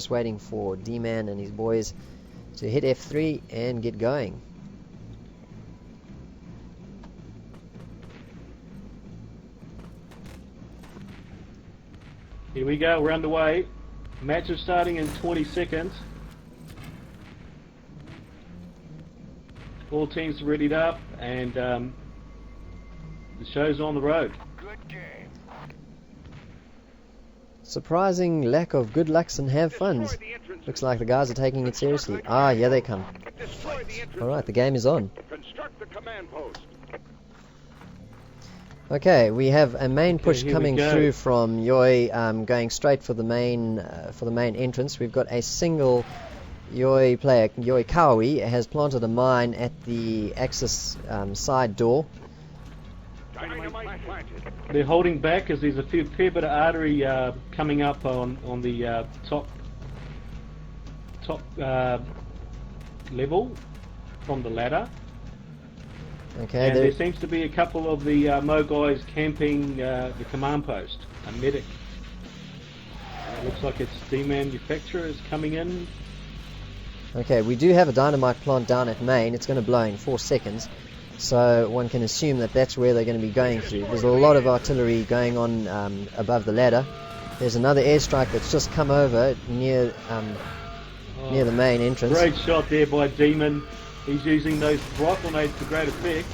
just waiting for D-Man and his boys to hit F3 and get going. Here we go, we're underway. Match is starting in 20 seconds. All teams readied up, and the show's on the road. Good game. Surprising lack of good lucks and have funs. Looks like the guys are taking it seriously. Ah, here they come. Alright, the game is on. Construct the command post. Okay, we have a main push here we coming go. through from YoY, going straight for the main entrance. We've got a single YoY player, YoY Kawi, has planted a mine at the Axis side door. Dynamite planted. They're holding back as there's a fair bit of artery coming up on the top level from the ladder. Okay, And there seems to be a couple of the Mo guys camping the command post. A medic. Looks like it's demanufacturers coming in. okay, we do have a dynamite plant down at main. It's going to blow in 4 seconds, so one can assume that that's where they're going to be going through. There's a lot of artillery going on above the ladder. There's another airstrike that's just come over near the main entrance. Great shot there by Demon. He's using those rifle nades to great effect.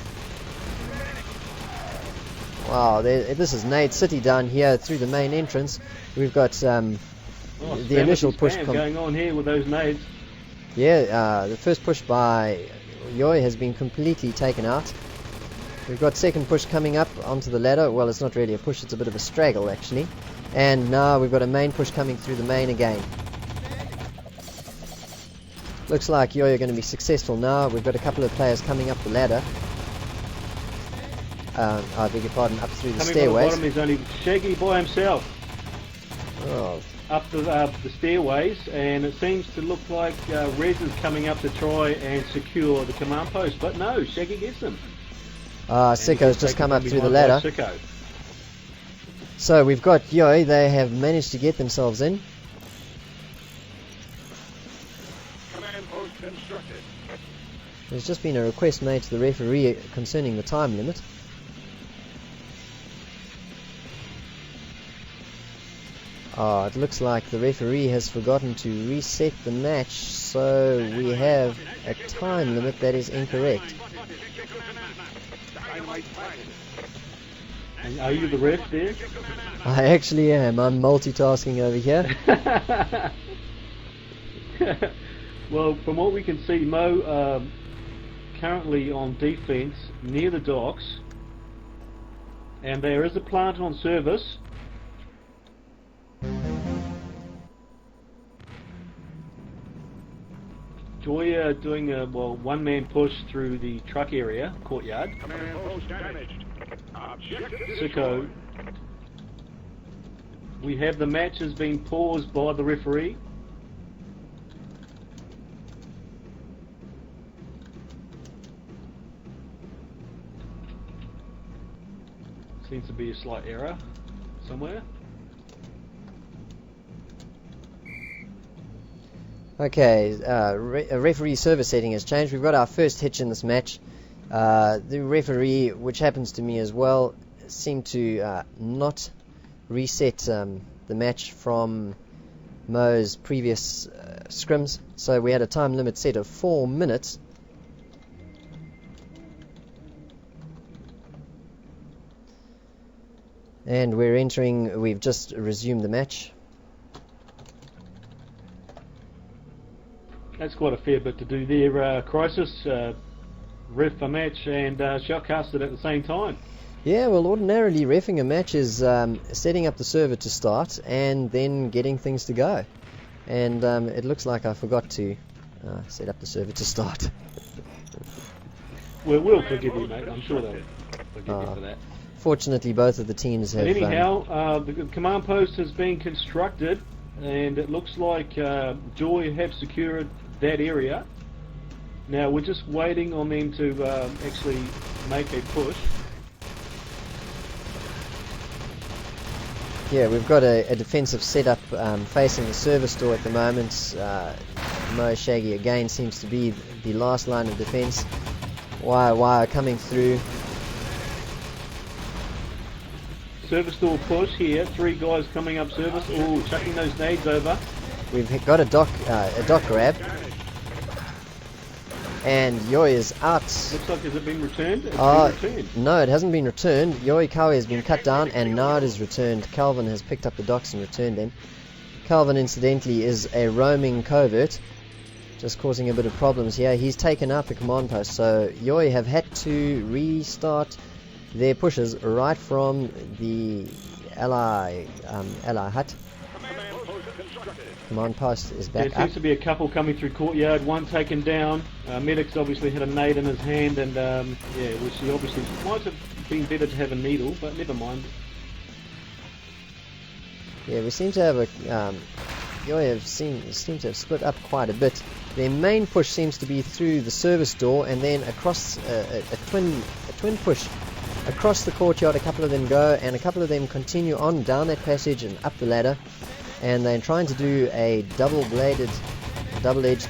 Wow, this is Nade City down here through the main entrance. We've got the initial push going on here with those nades. Yeah, the first push by YoY has been completely taken out. We've got second push coming up onto the ladder. Well, it's not really a push, it's a bit of a straggle actually. And now we've got a main push coming through the main again. Looks like YoY are going to be successful now. We've got a couple of players coming up the ladder. I beg your pardon, up through the stairways. Coming from the bottom is only Shaggy by himself. Oh, Up the stairways, and it seems to look like Rez is coming up to try and secure the command post, but no, Shaggy gets him. Sicko's just come up through the ladder. So we've got YoY, they have managed to get themselves in. Command post constructed. There's just been a request made to the referee concerning the time limit. It looks like the referee has forgotten to reset the match, so we have a time limit that is incorrect. Dynamite planted. And are you the ref there? I actually am. I'm multitasking over here. Well, from what we can see, Mo currently on defense near the docks, and there is a plant on service. Joy doing a one-man push through the truck area, courtyard. Command post damaged. Objective Sicko. We have the match has been paused by the referee. Seems to be a slight error somewhere. Okay, referee service setting has changed. We've got our first hitch in this match. The referee, which happens to me as well, seemed to not reset the match from Mo's previous scrims. So we had a time limit set of 4 minutes. And we've just resumed the match. That's quite a fair bit to do there, Chrisis. Ref a match and shoutcast it at the same time. Yeah, well, ordinarily reffing a match is setting up the server to start and then getting things to go. And it looks like I forgot to set up the server to start. We'll forgive you, mate. I'm sure they'll forgive you for that. Fortunately, both of the teams have... But anyhow, the command post has been constructed, and it looks like Joy have secured that area. Now we're just waiting on them to actually make a push. Yeah, we've got a defensive setup facing the service door at the moment. Mo Shaggy again seems to be the last line of defense. Wire coming through. Service door push here. 3 guys coming up service. Oh, chucking those nades over. We've got a dock grab. And YoY is out. Looks like, has it been returned? It's been returned. No, it hasn't been returned. YoY Kawi has been cut down, and now it is returned. Calvin has picked up the docks and returned them. Calvin, incidentally, is a roaming covert, just causing a bit of problems here. He's taken out the command post, so YoY have had to restart their pushes right from the ally hut. Command post is back There seems to be a couple coming through courtyard, one taken down. Medic's obviously had a nade in his hand, and which he obviously might have been better to have a needle, but never mind. Yeah, we seem to have YoY seem to have split up quite a bit. Their main push seems to be through the service door, and then across a twin push across the courtyard. A couple of them go, and a couple of them continue on down that passage and up the ladder. And they're trying to do a double-edged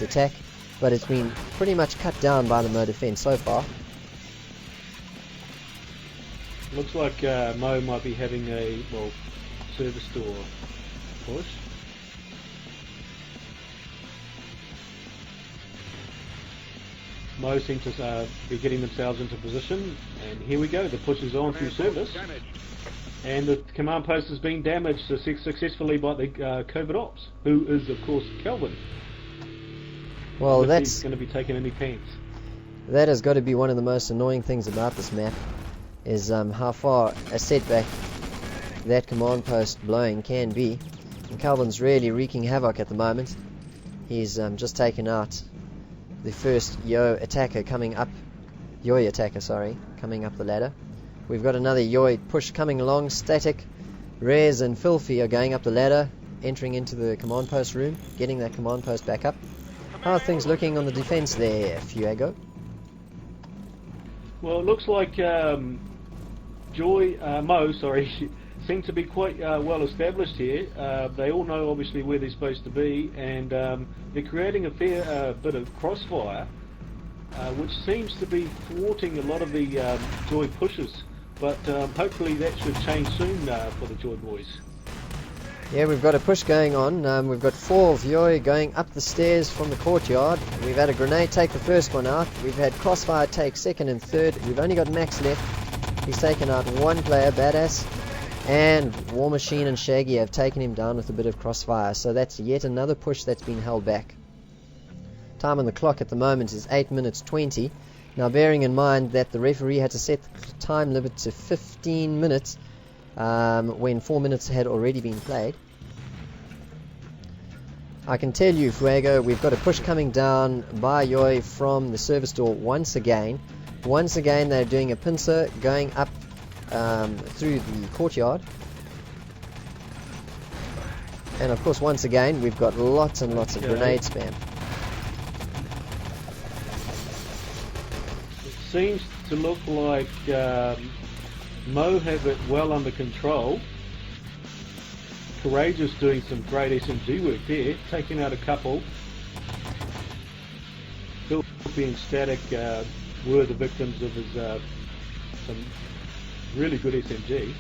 attack, but it's been pretty much cut down by the Mo defense so far. Looks like Mo might be having a service door push. Mo seem to be getting themselves into position, and here we go. The push is on through service. And the command post has been damaged successfully by the covert ops, who is, of course, Calvin. Well, that's going to be taking any pants. That has got to be one of the most annoying things about this map, is how far a setback that command post blowing can be. And Calvin's really wreaking havoc at the moment. He's just taken out the first YoY attacker coming up the ladder. We've got another YoY push coming along. Static, Rez and Filthy are going up the ladder, entering into the command post room, getting that command post back up. How are things looking on the defense there, Fuego? Well, it looks like Mo seem to be quite well established here. They all know obviously where they're supposed to be, and they're creating a fair bit of crossfire, which seems to be thwarting a lot of the YoY pushes. But hopefully that should change soon for the YoY boys. Yeah, we've got a push going on. We've got 4 of YoY going up the stairs from the courtyard. We've had a grenade take the first one out. We've had Crossfire take second and third. We've only got Max left. He's taken out one player, Badass. And War Machine and Shaggy have taken him down with a bit of Crossfire. So that's yet another push that's been held back. Time on the clock at the moment is 8 minutes 20. Now, bearing in mind that the referee had to set the time limit to 15 minutes when 4 minutes had already been played. I can tell you, Fuego, we've got a push coming down by YoY from the service door once again. Once again, they're doing a pincer going up through the courtyard. And of course, once again, we've got lots and lots of grenade spam. Seems to look like Mo have it well under control. Courageous doing some great SMG work there, taking out a couple. Filthy and Static were the victims of his some really good SMG.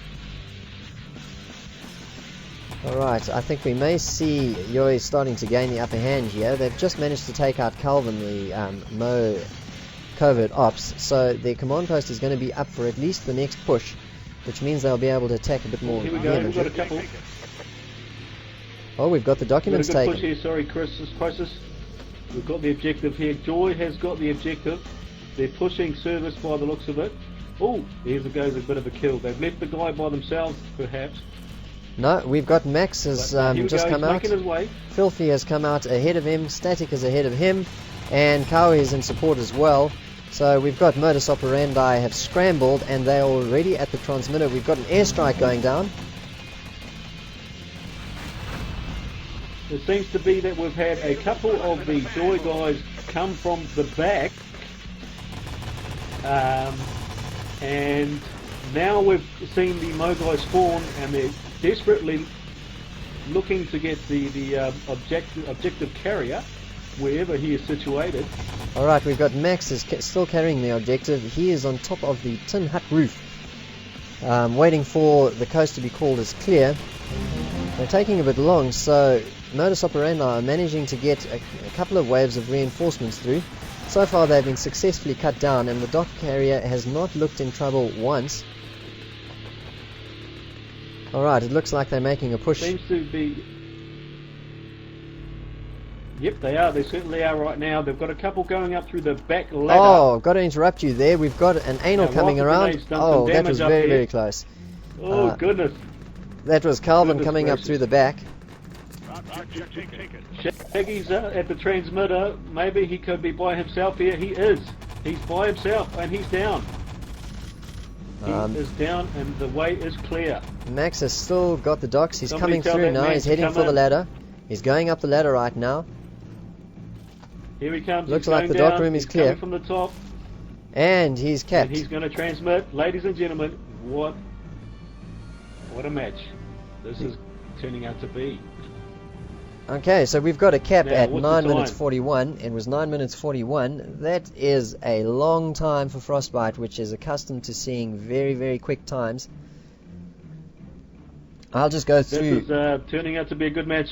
Alright, I think we may see YoY starting to gain the upper hand here. They've just managed to take out Calvin, the Mo covert ops, so their command post is going to be up for at least the next push, which means they'll be able to attack a bit more. Here we go, we've got a couple. Oh, we've got the documents taken. Push here, sorry, Chrisis. We've got the objective here. YoY has got the objective. They're pushing service by the looks of it. Oh, here goes a bit of a kill. They've left the guy by themselves, perhaps. No, we've got Max has just come out. His way. Filthy has come out ahead of him. Static is ahead of him. And Kawi is in support as well. So we've got Modus Operandi have scrambled, and they're already at the transmitter. We've got an airstrike going down. It seems to be that we've had a couple of the YoY guys come from the back. And now we've seen the Mo guys spawn, and they're desperately looking to get the objective carrier wherever he is situated. Alright, we've got Max is still carrying the objective. He is on top of the tin hut roof, waiting for the coast to be called as clear. They're taking a bit long, so Modus Operandi are managing to get a couple of waves of reinforcements through. So far they've been successfully cut down, and the dock carrier has not looked in trouble once. Alright, it looks like they're making a push. Seems to be... Yep, they are. They certainly are right now. They've got a couple going up through the back ladder. Oh, got to interrupt you there. We've got an anal coming around. Oh, that was very, very close. Oh, goodness. That was Calvin coming up through the back. Shaggy's at the transmitter. Maybe he could be by himself here. He is. He's by himself, and he's down. He is down, and the way is clear. Max has still got the docks. He's Somebody coming through now. He's heading for the ladder. He's going up the ladder right now. Here he comes. Looks like the dock room is clear. Coming from the top. And he's capped. And he's going to transmit. Ladies and gentlemen, what a match this is turning out to be. Okay, so we've got a cap Now, at what's 9 the minutes time? 41. It was 9 minutes 41. That is a long time for Frostbite, which is accustomed to seeing very, very quick times. I'll just go through. This is turning out to be a good match.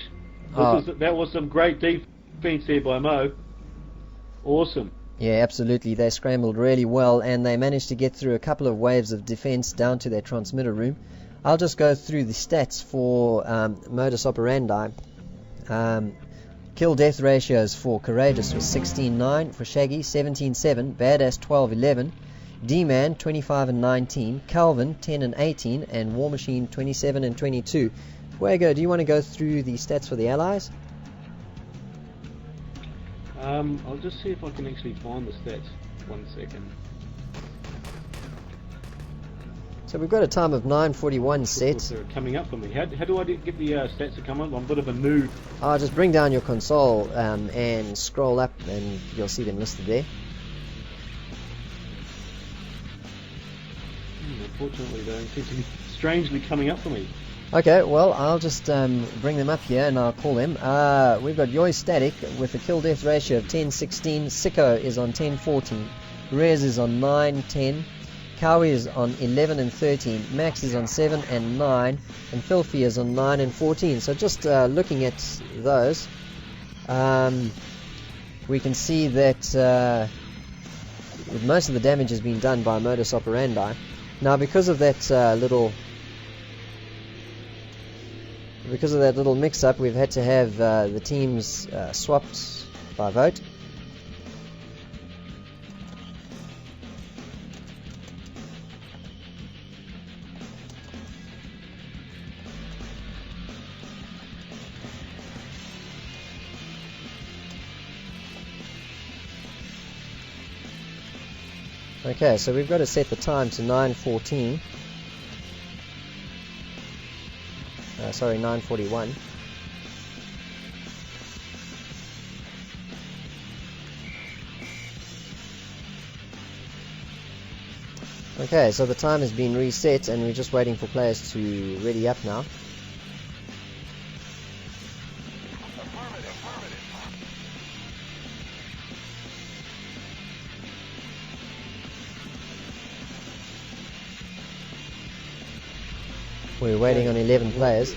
That was some great defense there by Mo. Awesome. Yeah, absolutely. They scrambled really well, and they managed to get through a couple of waves of defense down to their transmitter room. I'll just go through the stats for Modus Operandi. Kill death ratios for Courageous was 16-9, for Shaggy 17-7, Badass 12-11, D-Man 25 and 19, Calvin 10 and 18, and War Machine 27 and 22. Fuego, do you want to go through the stats for the allies? I'll just see if I can actually find the stats. 1 second. So we've got a time of 9:41 set. They're coming up for me. How do I get the stats to come up? I'm a bit of a noob. I'll just bring down your console and scroll up, and you'll see them listed there. Unfortunately, they don't seem to be strangely coming up for me. Okay, well, I'll just bring them up here and I'll call them. We've got YoY Static with a kill death ratio of 10-16. Sicko is on 10-14. Rez is on 9-10. Cowie is on 11 and 13. Max is on 7 and 9. And Filthy is on 9 and 14. So just looking at those, we can see that most of the damage has been done by Modus Operandi. Now, because of that little mix-up, we've had to have the teams swapped by vote. Okay, so we've got to set the time to 9:14. Sorry, 9:41. Okay, so the time has been reset and we're just waiting for players to ready up now. We're waiting on 11 players.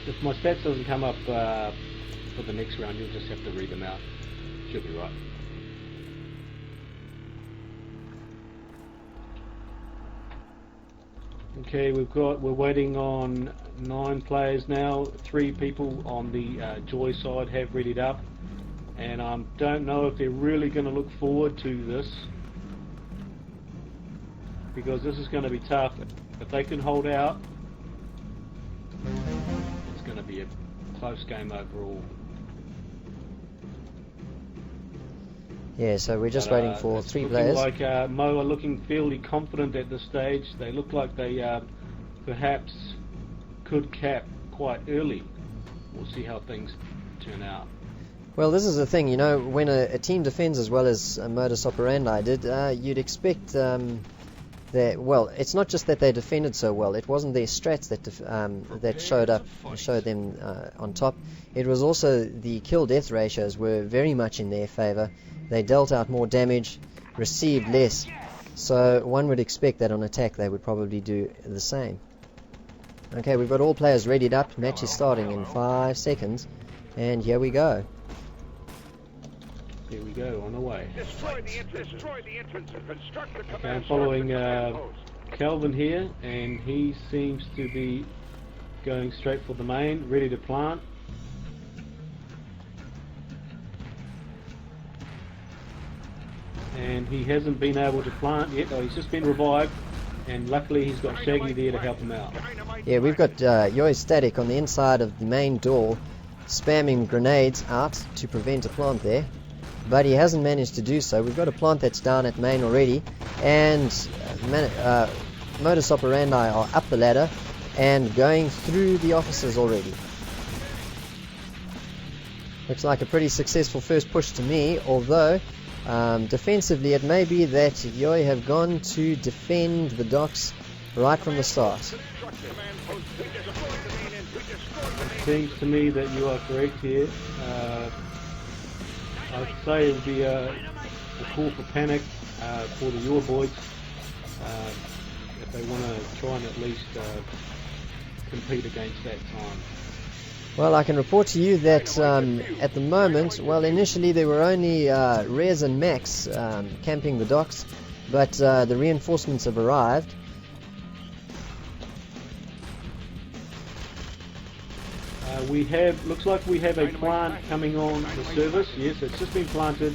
If my stats doesn't come up for the next round, you'll just have to read them out. Should be right. Okay, we're waiting on 9 players now. 3 people on the Joy side have readied up. And I don't know if they're really going to look forward to this, because this is going to be tough. If they can hold out, it's going to be a close game overall. Yeah, so we're just waiting for 3 players. Like Mo are looking fairly confident at this stage. They look like they perhaps could cap quite early. We'll see how things turn out. Well, this is the thing, you know, when a team defends as well as Modus Operandi did, you'd expect that. Well, it's not just that they defended so well. It wasn't their strats that showed them on top. It was also the kill-death ratios were very much in their favor. They dealt out more damage, received less. So one would expect that on attack they would probably do the same. Okay, we've got all players readied up. Match is starting in 5 seconds, and here we go. Here we go, on the way. Destroy the entrance and construct the Okay, I'm command following post. Calvin here, and he seems to be going straight for the main, ready to plant. And he hasn't been able to plant yet. Oh, he's just been revived, and luckily he's got Shaggy there to help him out. Yeah, we've got YoY static on the inside of the main door, spamming grenades out to prevent a plant there. But he hasn't managed to do so. We've got a plant that's down at main already, and Modus Operandi are up the ladder and going through the offices already. Looks like a pretty successful first push to me, although defensively it may be that YoY have gone to defend the docks right from the start. It seems to me that you are correct here. I'd say it would be a call for panic for the YoY boys if they want to try and at least compete against that time. Well, I can report to you that at the moment, well, initially there were only Rez and Max camping the docks, but the reinforcements have arrived. Looks like we have a plant coming on the service. Yes, it's just been planted.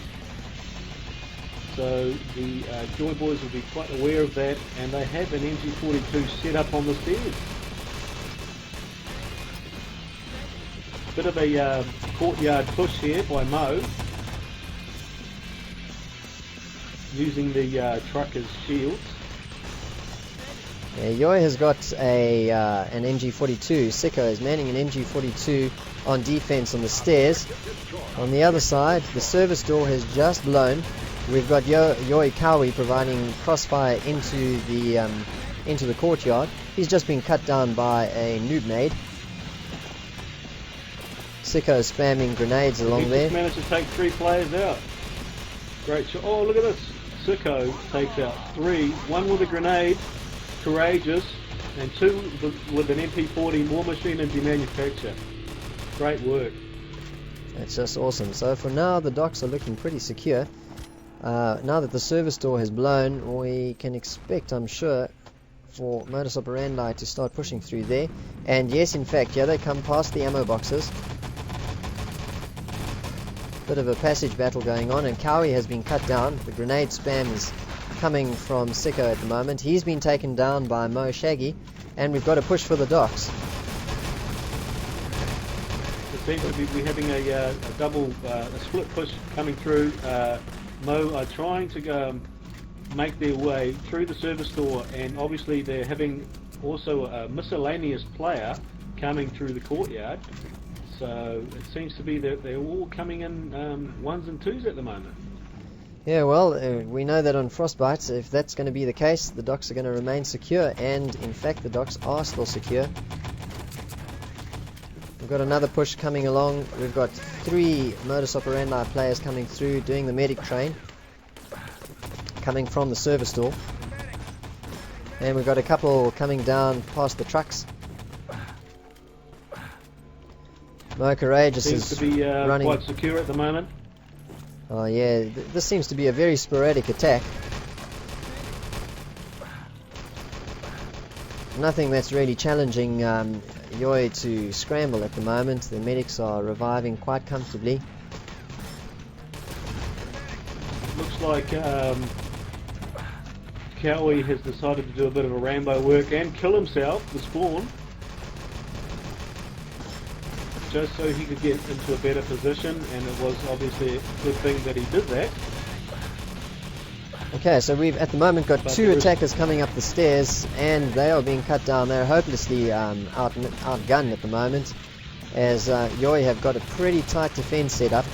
So the YoY boys will be quite aware of that, and they have an MG42 set up on the stairs. Bit of a courtyard push here by Mo, using the truck as shields. Yeah, YoY has got an MG42. Sicko is manning an MG42 on defense on the stairs. On the other side, the service door has just blown. We've got YoY Kawi providing crossfire into the courtyard. He's just been cut down by a noob nade. Sicko spamming grenades along there. He's managed to take 3 players out. Great shot. Oh, look at this. Sicko takes out 3. 1 with a grenade, courageous, and 2 with an MP40 war machine and demanufacture. Great work. That's just awesome. So for now, the docks are looking pretty secure. Now that the service door has blown, we can expect, I'm sure, for Modus Operandi to start pushing through there. And yes, in fact, yeah, they come past the ammo boxes. Bit of a passage battle going on, and Cowie has been cut down. The grenade spam is coming from Sicko at the moment. He's been taken down by Mo Shaggy, and we've got a push for the docks. It seems to be we're having a double, a split push coming through. Mo are trying to go, make their way through the service door, and obviously they're having also a miscellaneous player coming through the courtyard. So it seems to be that they're all coming in 1s and 2s at the moment. Yeah, well, we know that on Frostbite, if that's going to be the case, the docks are going to remain secure, and in fact the docks are still secure. We've got another push coming along. We've got 3 Modus Operandi players coming through, doing the medic train, coming from the service door. And we've got a couple coming down past the trucks. Mo Courageous seems is to be running quite secure at the moment. Oh yeah, this seems to be a very sporadic attack. Nothing that's really challenging YoY to scramble at the moment. The medics are reviving quite comfortably. Looks like Cowie has decided to do a bit of a Rambo work and kill himself, the spawn, just so he could get into a better position, and it was obviously a good thing that he did that. Okay, so we've at the moment got 2 attackers coming up the stairs, and they are being cut down. They're hopelessly outgunned at the moment, as YoY have got a pretty tight defense set up.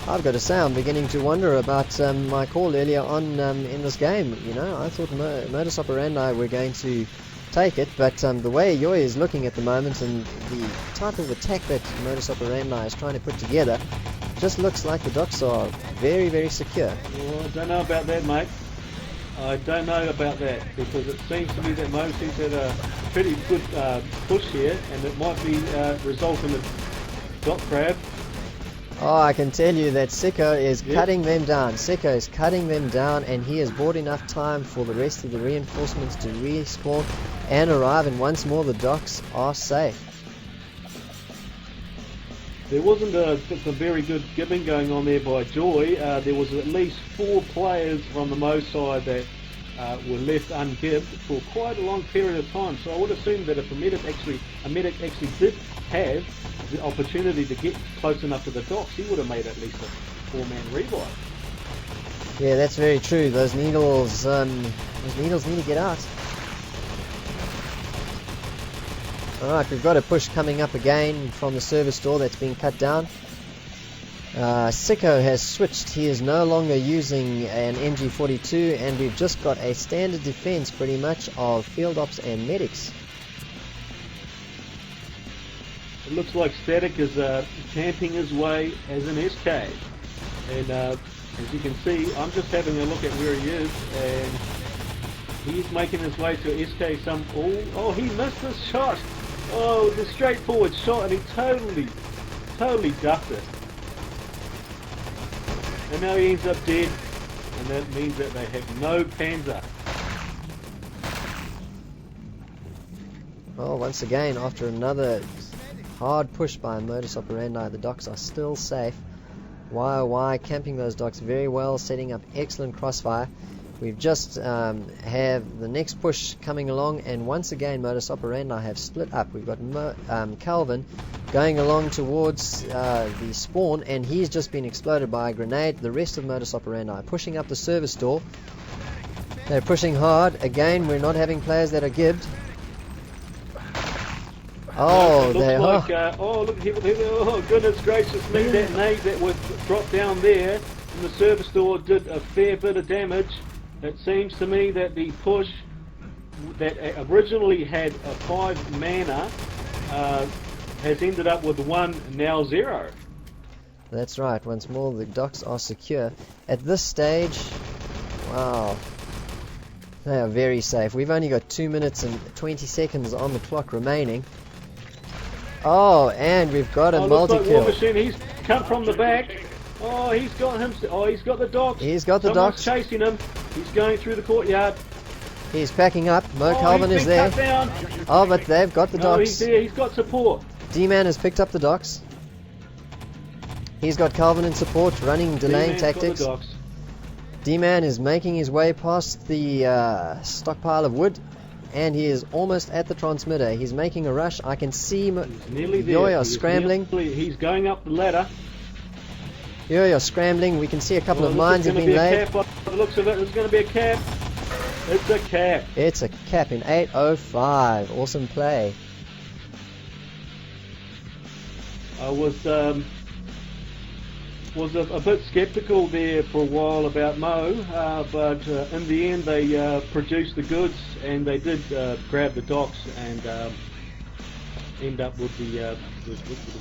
I've got to say, I'm beginning to wonder about my call earlier on in this game. You know, I thought Modus Operandi were going to take it, but the way YoY is looking at the moment and the type of attack that Modus Operandi is trying to put together, just looks like the docks are very, very secure. Well, I don't know about that, mate. I don't know about that, because it seems to me that Mo seems to have a pretty good push here, and it might be result in a dot grab. Oh, I can tell you that Sicko is cutting them down. Sicko is cutting them down, and he has bought enough time for the rest of the reinforcements to respawn and arrive, and once more the docks are safe. There wasn't a very good gibbing going on there by YoY. There was at least 4 players from the Mo side that were left ungibbed for quite a long period of time. So I would assume that if a medic actually did have the opportunity to get close enough to the docks, he would have made at least a 4-man revive. Yeah, that's very true. Those needles need to get out. Alright, we've got a push coming up again from the service door that's been cut down. Sicko has switched. He is no longer using an MG42, and we've just got a standard defense pretty much of field ops and medics. It looks like Static is camping his way as an SK, and as you can see, I'm just having a look at where he is, and he's making his way to SK some... Oh, he missed his shot! Oh, the straightforward shot, and he totally ducked it. And now he ends up dead, and that means that they have no Panzer. Well, once again, after another hard push by Modus Operandi, the docks are still safe. YoY camping those docks very well, setting up excellent crossfire. We've just have the next push coming along, and once again Modus Operandi have split up. We've got Calvin going along towards the spawn, and he's just been exploded by a grenade. The rest of Modus Operandi pushing up the service door. They're pushing hard. Again, we're not having players that are gibbed. Oh, they are. Look here, oh goodness gracious me, that nade that was dropped down there from the service door did a fair bit of damage. It seems to me that the push that originally had a 5 mana has ended up with 1, now 0. That's right, once more the docks are secure. At this stage, wow, they are very safe. We've only got 2 minutes and 20 seconds on the clock remaining. Oh, and we've got a multi-kill. War Machine, he's come from the back. Oh, he's got him. Oh, he's got the docks. He's got the Someone's docks. Chasing him. He's going through the courtyard. He's packing up. Calvin is there. Cut down. Oh, but they've got the docks. He's there. He's got support. D-Man has picked up the docks. He's got Calvin in support, running delaying tactics. D-Man is making his way past the stockpile of wood, and he is almost at the transmitter. He's making a rush. I can see YoY are scrambling. He's going up the ladder. YoY are scrambling. We can see a couple of mines have been laid. By the looks of it, there's going to be a cap. It's a cap. It's a cap in 8:05. Awesome play. I was a bit sceptical there for a while about Mo, but in the end they produced the goods, and they did grab the docks and end up with the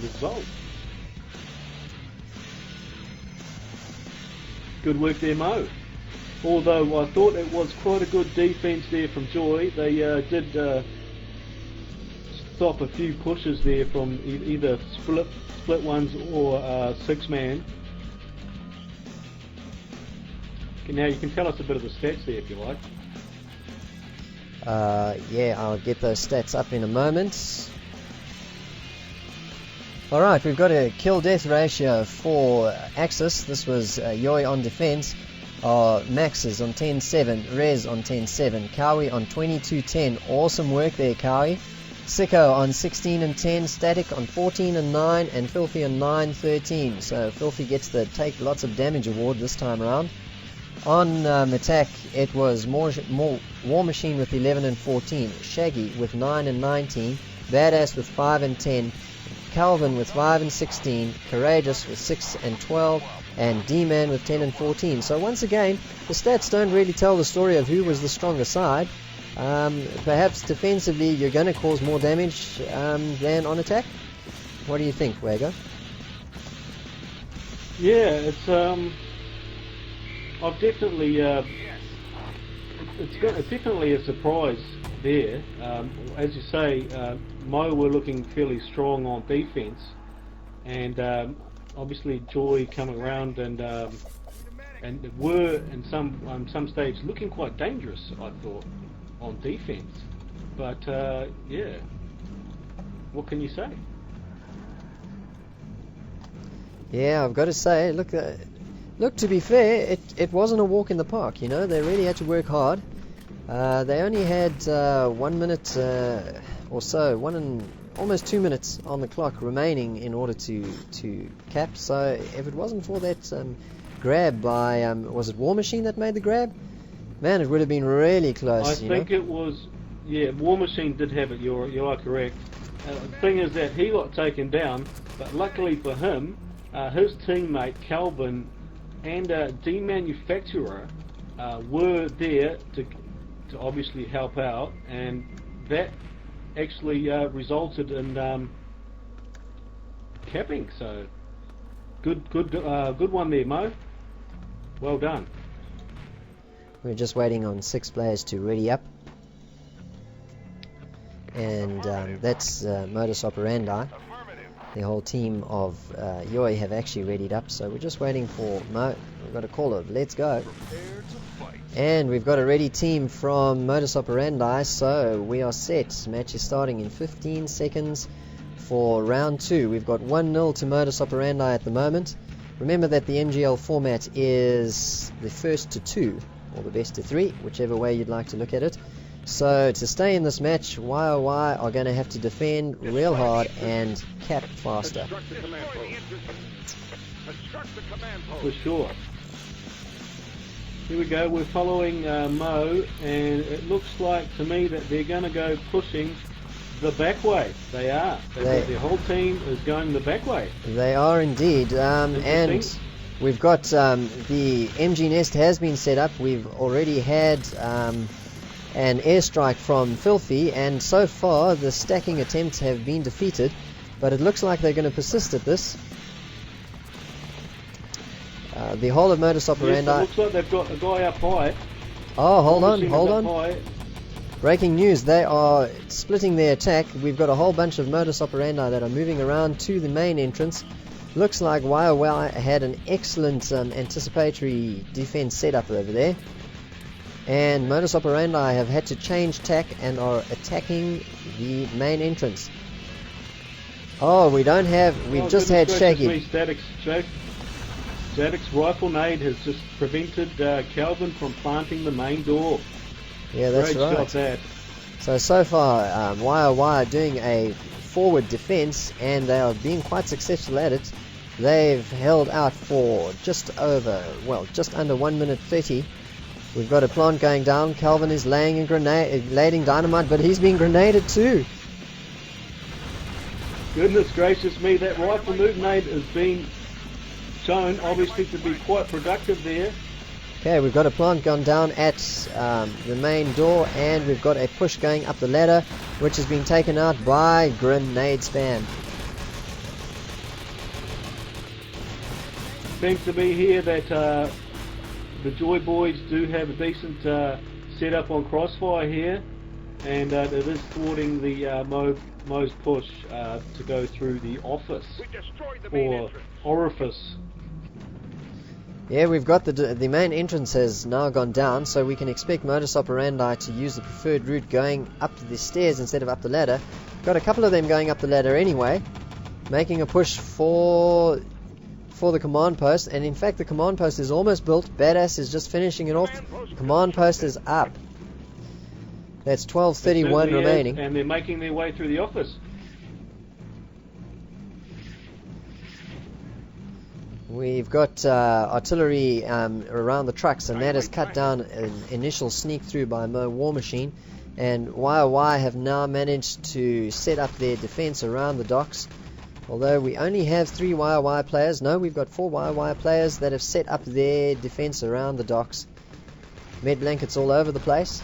result. Good work there, Mo. Although I thought it was quite a good defense there from YoY. They did stop a few pushes there from either split ones or 6-man. Now you can tell us a bit of the stats there if you like. Yeah, I'll get those stats up in a moment. Alright, we've got a kill-death ratio for Axis. This was YoY on defense. Maxes on 10-7, Rez on 10-7, Cowie on 22-10. Awesome work there, Cowie. Sicko on 16-10, Static on 14-9, and Filthy on 9-13. So Filthy gets the take lots of damage award this time around. On attack, it was more War Machine with 11-14, Shaggy with 9-19, Badass with 5-10, Calvin with 5 and 16, Courageous with 6 and 12, and D-Man with 10 and 14. So once again, the stats don't really tell the story of who was the stronger side. Perhaps defensively you're going to cause more damage than on attack. What do you think, Fuego? Yeah, it's I've definitely it's definitely a surprise there. As you say, Mo were looking fairly strong on defence, and obviously Joy coming around and were in some stage looking quite dangerous, I thought, on defence. But yeah, what can you say? Yeah, I've got to say, look, to be fair, it wasn't a walk in the park, you know. They really had to work hard. They only had 1 minute or so, almost 2 minutes on the clock remaining in order to cap. So if it wasn't for that grab by, was it War Machine that made the grab? Man, it would have been really close. I think it was, yeah, War Machine did have it, you are correct. The thing is that he got taken down, but luckily for him, his teammate Calvin and D-Manufacturer were there to obviously help out, and that actually resulted in capping. So good one there, Mo. Well done. We're just waiting on 6 players to ready up, and that's Modus Operandi. The whole team of YoY have actually readied up, so we're just waiting for Mo. We've got a caller. Let's go. And we've got a ready team from Modus Operandi, so we are set. Match is starting in 15 seconds for round 2. We've got 1-0 to Modus Operandi at the moment. Remember that the MGL format is the first to 2, or the best to 3, whichever way you'd like to look at it. So to stay in this match, YoY are going to have to defend real hard and cap faster. For sure. Here we go, we're following Mo, and it looks like to me that they're going to go pushing the back way. They are. The whole team is going the back way. They are indeed. And we've got the MG Nest has been set up. We've already had an airstrike from Filthy, and so far the stacking attempts have been defeated, but it looks like they're going to persist at this. The whole of Modus Operandi... Yes, it looks like they've got a guy up high. Oh, hold on. Breaking news, they are splitting their attack. We've got a whole bunch of Modus Operandi that are moving around to the main entrance. Looks like YoY had an excellent anticipatory defense setup over there. And Modus Operandi have had to change tack and are attacking the main entrance. Oh, we've just had Shaggy. Zadok's rifle nade has just prevented Calvin from planting the main door. Yeah, that's Great right. shot, that. So far, YoY are doing a forward defense, and they are being quite successful at it. They've held out for just under 1 minute 30. We've got a plant going down. Calvin is laying dynamite, but he's being grenaded too. Goodness gracious me, that rifle move nade has been shown obviously to be quite productive there. Okay, we've got a plant gone down at the main door, and we've got a push going up the ladder, which has been taken out by grenade spam. Seems to be here that the Joy Boys do have a decent setup on Crossfire here, and it is thwarting the Mo's push to go through the office or orifice. Yeah, we've got the main entrance has now gone down, so we can expect Modus Operandi to use the preferred route going up the stairs instead of up the ladder. Got a couple of them going up the ladder anyway, making a push for the command post, and in fact the command post is almost built. Badass is just finishing it off. Command post is up. That's 12:31 remaining. And they're making their way through the office. We've got artillery around the trucks, and that has cut down an initial sneak through by Mo War Machine, and YoY have now managed to set up their defense around the docks. Although we only have 3 YoY players. No, we've got 4 YoY players that have set up their defense around the docks. Med blankets all over the place.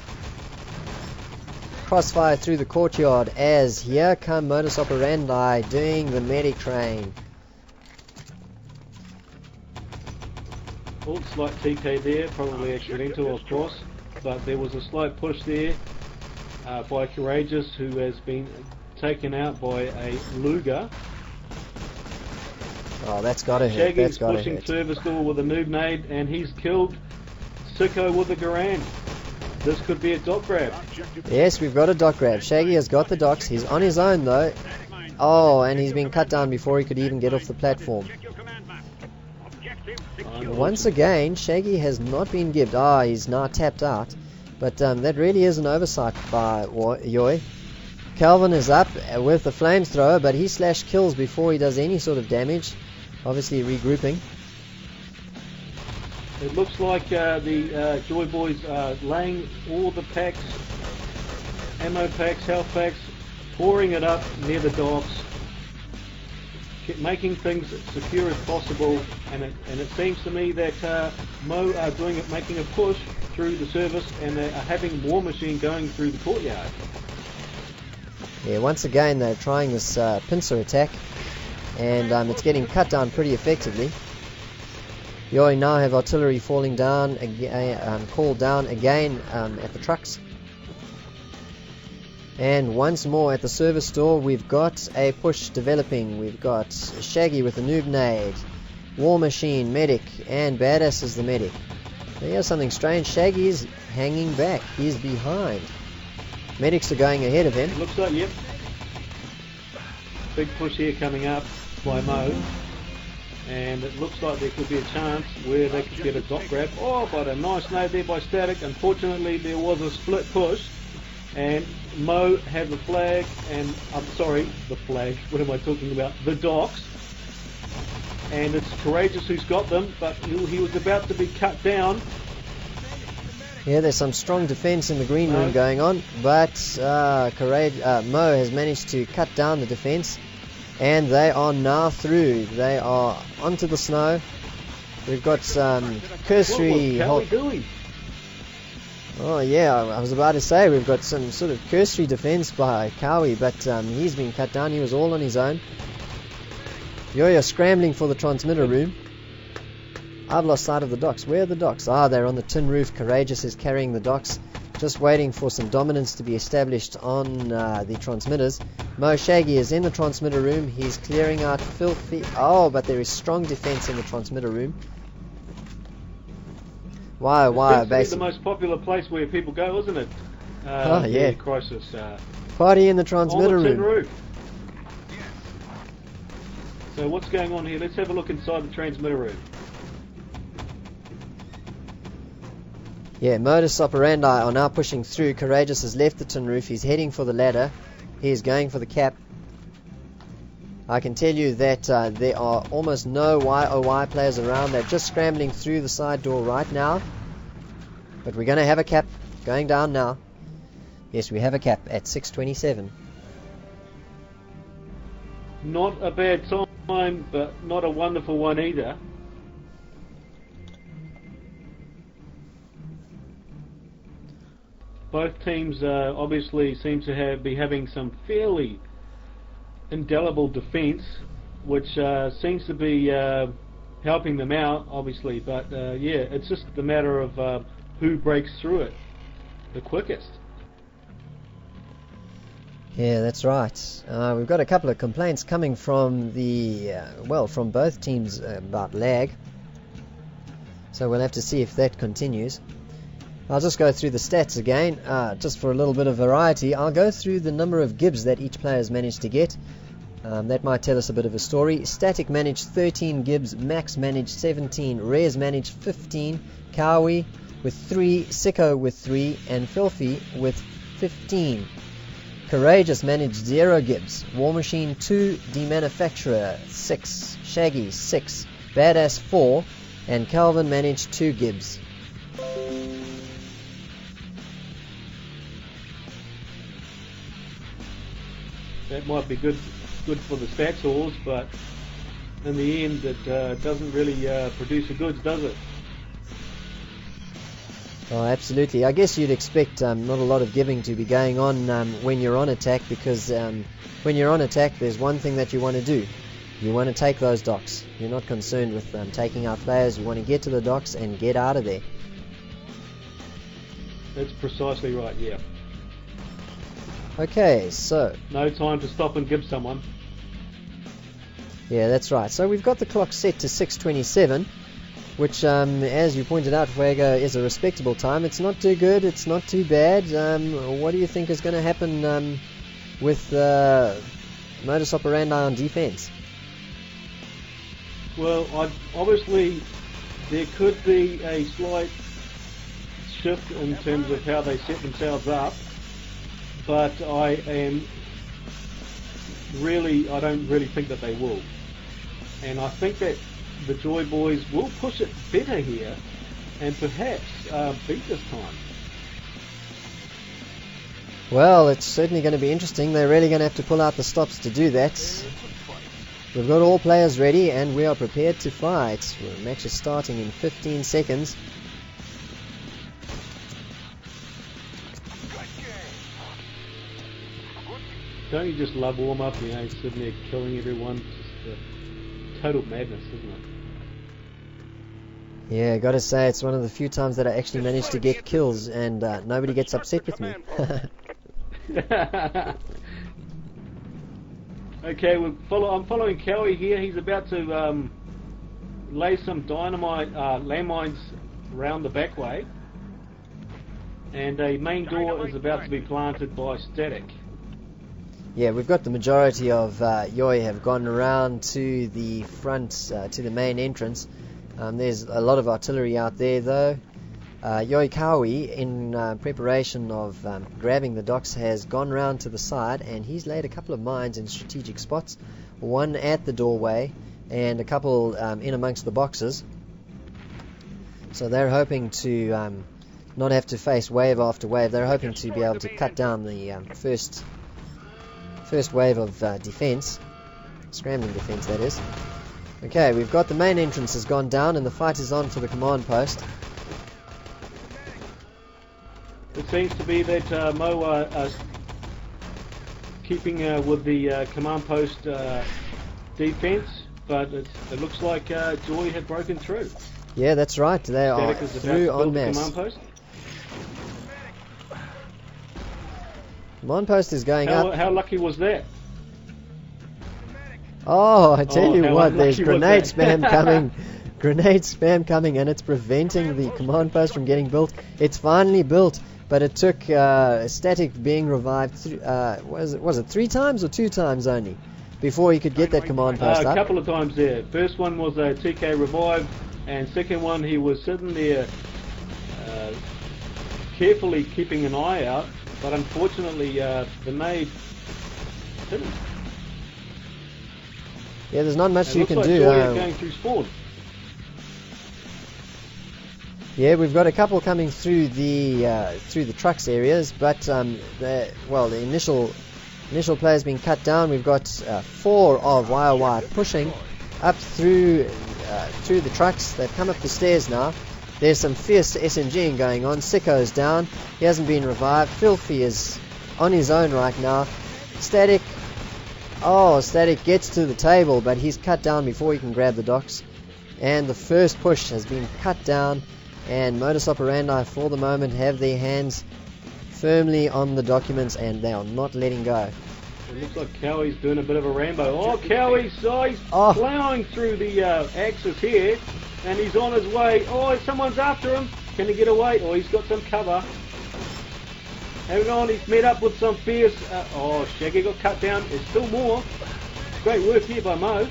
Crossfire through the courtyard as here come Modus Operandi doing the medic train. Oh, slight TK there, probably accidental of course, but there was a slight push there by Courageous, who has been taken out by a Luger. Oh, that's gotta hurt. Shaggy's That's gotta pushing hurt. service door with a noob nade, and he's killed Sicko with a Garand. This could be a dot grab. Yes, we've got a dock grab. Shaggy has got the docks. He's on his own though. Oh, and he's been cut down before he could even get off the platform. Once again, Shaggy has not been gibbed. Ah, he's now tapped out. But that really is an oversight by YoY. Calvin is up with the flamethrower, but he slash kills before he does any sort of damage. Obviously regrouping. It looks like the Joy Boys are laying all the packs, ammo packs, health packs, pouring it up near the docks, making things as secure as possible, and it seems to me that Mo are doing it, making a push through the service, and they are having War Machine going through the courtyard. Yeah, once again they're trying this pincer attack, and it's getting cut down pretty effectively. YoY now have artillery falling down, called down again at the trucks. And once more at the service door, we've got a push developing. We've got Shaggy with a noob nade, War Machine, Medic, and Badass is the medic. Now here's something strange. Shaggy is hanging back. He's behind. Medics are going ahead of him. It looks like, yep. Big push here coming up by Mo. And it looks like there could be a chance where they could get a dot grab. Oh, but a nice nade there by Static. Unfortunately, there was a split push. And Mo had the flag, and I'm sorry, the flag, what am I talking about? The docks. And it's Courageous who's got them, but he was about to be cut down. Yeah, there's some strong defense in the green room going on, but Mo has managed to cut down the defense, and they are now through. They are onto the snow. We've got some cursory... What was Kelly doing? Oh yeah, I was about to say we've got some sort of cursory defense by Cowie, but he's been cut down. He was all on his own. YoY are scrambling for the transmitter room. I've lost sight of the docks. Where are the docks? Ah, they're on the tin roof. Courageous is carrying the docks, just waiting for some dominance to be established on the transmitters. Mo Shaggy is in the transmitter room. He's clearing out filthy... Oh, but there is strong defense in the transmitter room. Why? It's the most popular place where people go, isn't it? Oh, yeah. Crisis. Party in the transmitter on the tin room. roof. So what's going on here? Let's have a look inside the transmitter room. Yeah, Modus Operandi are now pushing through. Courageous has left the tin roof. He's heading for the ladder. He's going for the cap. I can tell you that there are almost no YoY players around. They're just scrambling through the side door right now. But we're going to have a cap going down now. Yes, we have a cap at 6:27. Not a bad time, but not a wonderful one either. Both teams obviously seem to be having some fairly indelible defence, which seems to be helping them out, obviously. But yeah, it's just the matter of who breaks through it the quickest. Yeah, that's right. We've got a couple of complaints coming from from both teams about lag. So we'll have to see if that continues. I'll just go through the stats again, just for a little bit of variety. I'll go through the number of gibs that each player has managed to get. That might tell us a bit of a story. Static managed 13 gibs, Max managed 17, Rez managed 15, Cowie with 3, Sicko with 3, and Filthy with 15. Courageous managed 0 gibs, War Machine 2, Demanufacturer 6, Shaggy 6, Badass 4, and Calvin managed 2 gibs. That might be good good for the stats halls, but in the end it doesn't really produce the goods, does it? Oh, absolutely. I guess you'd expect not a lot of giving to be going on when you're on attack, because when you're on attack, there's one thing that you want to do. You want to take those docks. You're not concerned with taking out players. You want to get to the docks and get out of there. That's precisely right, yeah. Okay, so... No time to stop and give someone. Yeah, that's right. So we've got the clock set to 6:27. Which, as you pointed out, Fuego, is a respectable time. It's not too good, it's not too bad. What do you think is going to happen with Modus Operandi on defense? Well, obviously there could be a slight shift in terms of how they set themselves up, but I don't really think that they will. And I think that the YoY boys will push it better here and perhaps beat this time. Well, it's certainly going to be interesting. They're really going to have to pull out the stops to do that. We've got all players ready and we are prepared to fight. The match is starting in 15 seconds. Don't you just love warm-up, sitting there killing everyone? It's just total madness, isn't it? Yeah, gotta say, it's one of the few times that I actually managed to get kills and nobody gets upset with me. Okay, I'm following Cowie here. He's about to lay some dynamite landmines around the back way. And a main door is about to be planted by Static. Yeah, we've got the majority of YoY have gone around to the front, to the main entrance. There's a lot of artillery out there though. YoY Kawi, in preparation of grabbing the docks, has gone round to the side and he's laid a couple of mines in strategic spots. One at the doorway and a couple in amongst the boxes. So they're hoping to not have to face wave after wave. They're hoping to be able to cut down the first wave of defense. Scrambling defense, that is. Okay, we've got the main entrance has gone down and the fight is on for the command post. It seems to be that Mo are keeping with the command post defense, but it looks like YoY have broken through. Yeah, that's right. They are through en masse. Command post. Command post is going up. How lucky was that? Oh, I tell you how what, there's unlucky was grenade that? spam coming. Grenade spam coming, and it's preventing the command post from getting built. It's finally built, but it took Static being revived. Was it 3 times or 2 times only before he could get that command post up? A couple of times there. First one was a TK revive, and second one he was sitting there carefully keeping an eye out, but unfortunately the nade didn't. Yeah, there's not much you can like do. YoY going through spawn. Yeah, we've got a couple coming through the trucks areas, but the initial players being cut down. We've got 4 of YoY pushing up through the trucks. They've come up the stairs now. There's some fierce SMGing going on. Sicko's down. He hasn't been revived. Filthy is on his own right now. Static gets to the table, but he's cut down before he can grab the docks. And the first push has been cut down, and Modus Operandi for the moment have their hands firmly on the documents and they are not letting go. It looks like Cowie's doing a bit of a Rambo. Oh, Cowie's plowing through the axis here, and he's on his way. Oh, someone's after him. Can he get away? Oh, he's got some cover. Hang on, he's met up with some fierce... Shaggy got cut down. There's still more. Great work here by Mo.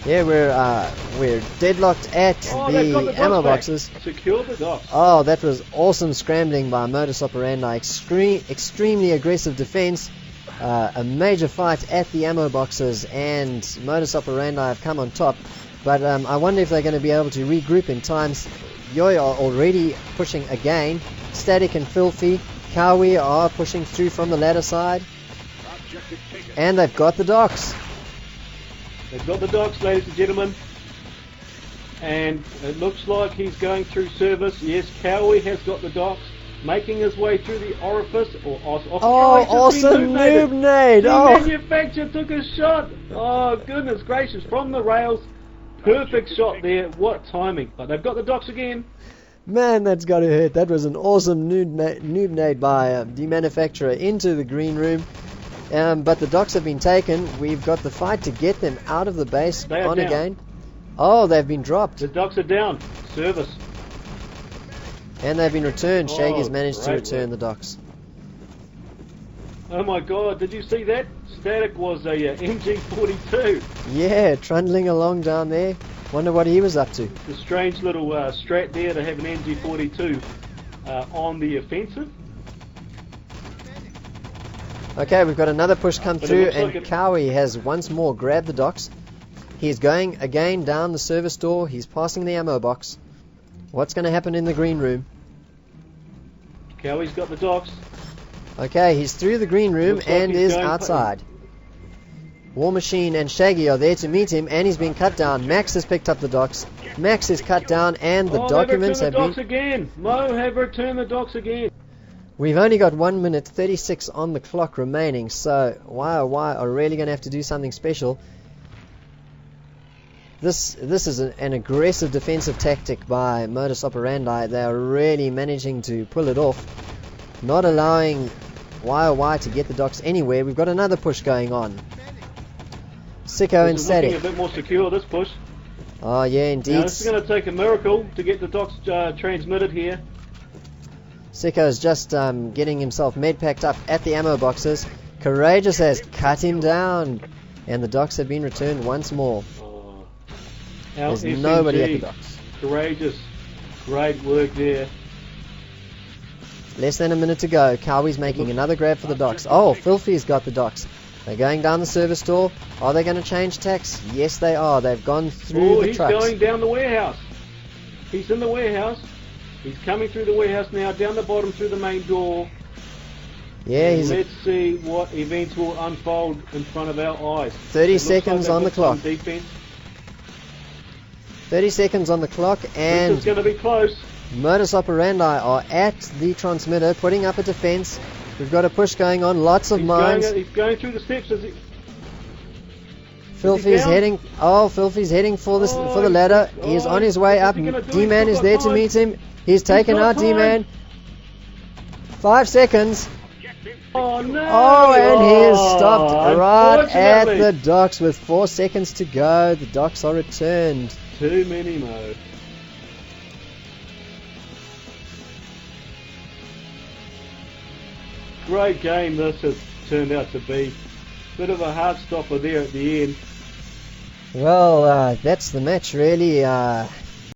Yeah, we're deadlocked at the ammo boxes. Secure the docks. Oh, that was awesome scrambling by Modus Operandi. Extremely aggressive defense. A major fight at the ammo boxes, and Modus Operandi have come on top. But I wonder if they're going to be able to regroup in time. YoY are already pushing again. Static and Filthy. Kawi are pushing through from the ladder side. And they've got the docks. They've got the docks, ladies and gentlemen. And it looks like he's going through service. Yes, Cowie has got the docks, making his way through the orifice. Awesome noob nade! The manufacturer took a shot. Oh, goodness gracious, from the rails. Perfect shot there. What timing. But they've got the docks again. Man, that's got to hurt. That was an awesome noob nade by the manufacturer into the green room. But the docks have been taken. We've got the fight to get them out of the base on again. Oh, they've been dropped. The docks are down. Service. And they've been returned. Shaggy's managed to return the docks. Oh my god, did you see that? Static was a MG42. Yeah, trundling along down there. Wonder what he was up to. The strange little strat there to have an MG42 on the offensive. Okay, we've got another push come through, and like Cowie has once more grabbed the docks. He's going again down the service door. He's passing the ammo box. What's going to happen in the green room? Cowie's got the docks. Okay, he's through the green room Looks like and he's is going outside. War Machine and Shaggy are there to meet him, and he's been cut down. Max has picked up the docks. Max is cut down, and the documents have been... They've returned the docks again. Mo have returned the docks again. We've only got 1 minute 36 on the clock remaining, so YoY are really going to have to do something special. This is an aggressive defensive tactic by Modus Operandi. They are really managing to pull it off, not allowing YoY to get the docks anywhere. We've got another push going on. Sicko and Static. A bit more secure, this push. Oh yeah, indeed. Now, this is going to take a miracle to get the docks transmitted here. Sicko's just getting himself med-packed up at the ammo boxes. Courageous has cut him down, and the docks have been returned once more. There's nobody at the docks. Courageous. Great work there. Less than a minute to go. Cowie's making another grab for the docks. Oh, Filthy's got the docks. They're going down the service door. Are they going to change tacks? Yes, they are. They've gone through the trucks. He's going down the warehouse. He's in the warehouse. He's coming through the warehouse now, down the bottom through the main door. Yeah, let's see what events will unfold in front of our eyes. 30 seconds on the clock. 30 seconds on the clock, and this is going to be close. Modus Operandi are at the transmitter, putting up a defense. We've got a push going on, lots of mines. He's going through the steps. Filthy's heading. Oh, Filthy's heading for the ladder. He's on his way up. D-Man is there to meet him. He's taken out D-Man. 5 seconds. Oh no! Oh, and he is stopped right at the docks with 4 seconds to go. The docks are returned. Too many, Mo. Great game this has turned out to be. Bit of a heart stopper there at the end. Well, that's the match really.